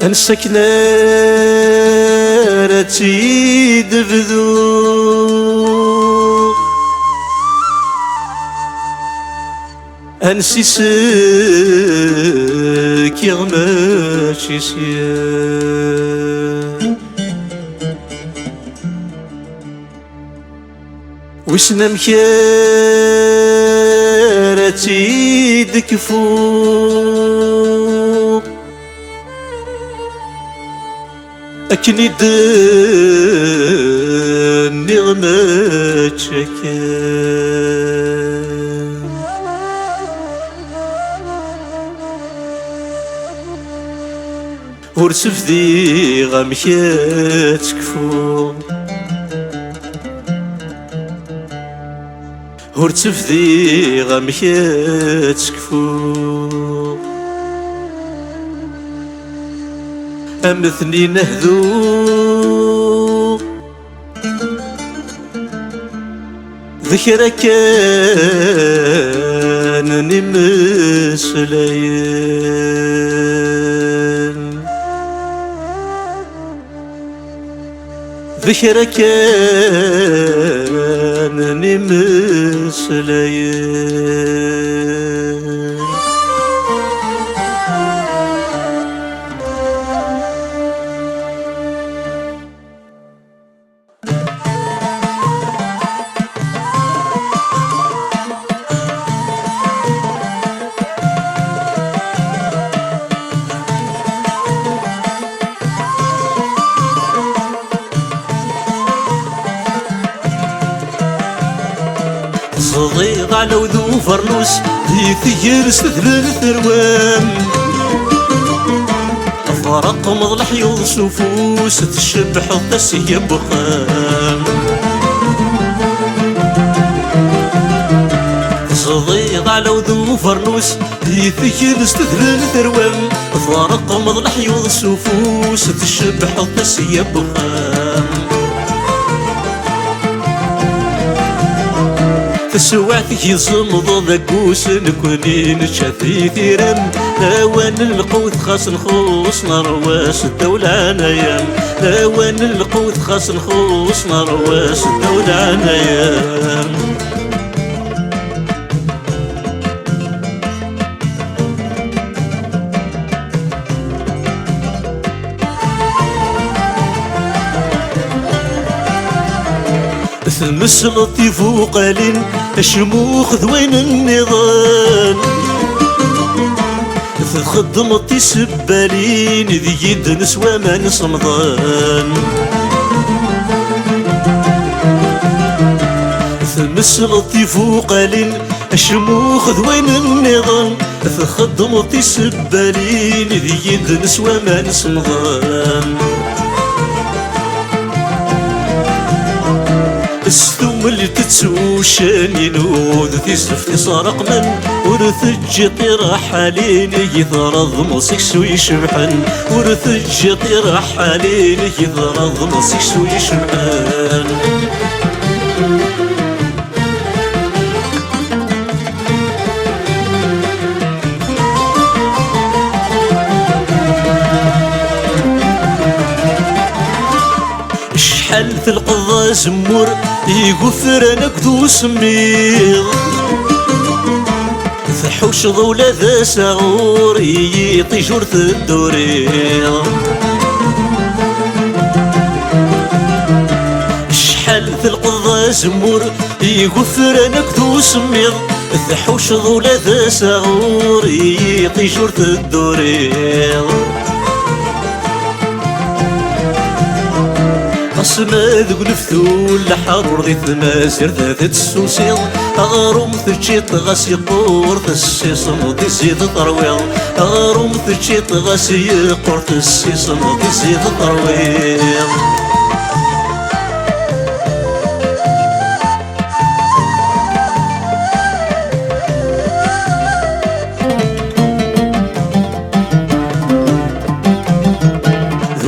انسك نارتي دبذو انسي سك يغماشي سيان وسنا مكارتي دكفو أكني دني غما تشكان ورسف ذي غمكات كفو ورسف ذي غمكات كفو أمثني نهذو ذكرى كان نمسلين ذكرى كان نمسلين صديق على وذو فرنوس ذي ثير ستثبت ثروان فرق مضلح يوض سفوس تشبح التسيه بخام صديق على وذو فرنوس ذي ثير ستثبت ثروان فرق مضلح يوض سفوس تشبح التسيه بخام تسوعتك يصمض ذاكوس نكوني نشافي ثيران لوان القوت خاص نخوص نرواس الدولة نايام لوان القوت خاص نخوص نرواس الدولة نايام ثمس لطيف وقالين الشموخ ذوين النظام خدمتي سبالين ذي يد نسوى من صمضان ثمس لطيف وقالين الشموخ ذوين النظام خدمتي سبالين ذي يد نسوى من صمضان السثوم اللي تتسوشان ينود في زفتي صارق من ورث طيرح عليني يضرض مصيك سوي شبحن ورث طيرح عليني يضرض مصيك سوي شبحن شحال في القضاء زمور يقفر انا كدو سمير فحوش ضولة ذا سعور يطي جورث الدورير شحال في القضاء زمور يقفر انا كدو سمير فحوش ضولة ذا سعور يطي جورث الدورير قسما ذو نفثول لحرور ذي ثمازير ذات السوسيض أغروم ثجيت غاسي قور تسيصن ذي زيد طرويض أغروم ثجيت غاسي قور تسيصن ذي زيد طرويض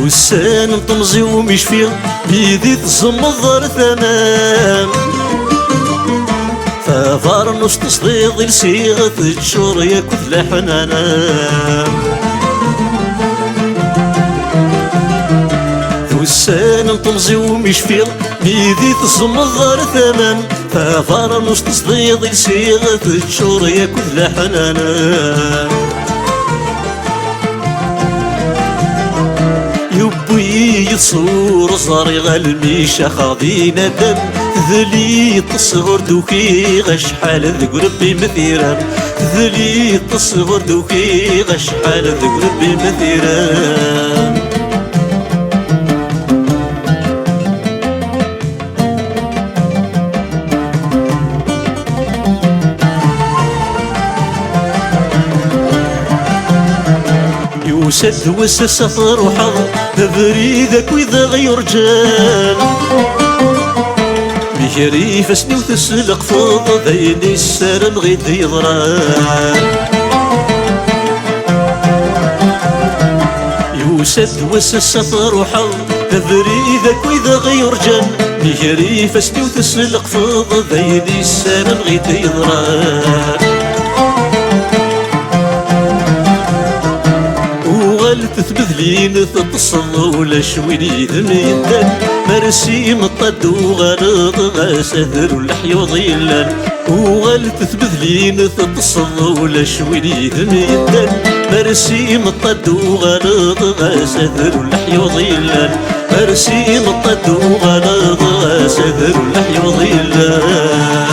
والسان نطمزي ومشفي بيدي تصمضر ثمام ففار نص تصديق لصيغة الشور ياكل حنانا السان تمزي ومشفيغ ميدي تزمضر ثمن فافار نص تصديض يسيغ تشور ياكل لحنانا يبوي يصور زاري غالميشا خاضي ندم ذلي تصغر دوكي غشحال ذك ربي مثيرا ذلي تصغر دوكي غشحال ذك ربي مثيرا يوسد وسس روحه تبريدك وإذا غير رجال بشري فسني وتسلق فوض ذيني السلام غيد يضران يوسد وسس روحه تبريدك وإذا غير رجال بشري فسني وتسلق فوض ذيني السلام غيد يضران تثبثلين تتصل ولا شويني ذميدان مرسي مطد وغلط غاسثر والحيوض يلان وغال تثبثلين تتصل ولا شويني ذميدان مرسي مطد وغلط غاسثر والحيوض يلان مرسي مطد وغلط غاسثر والحيوض يلان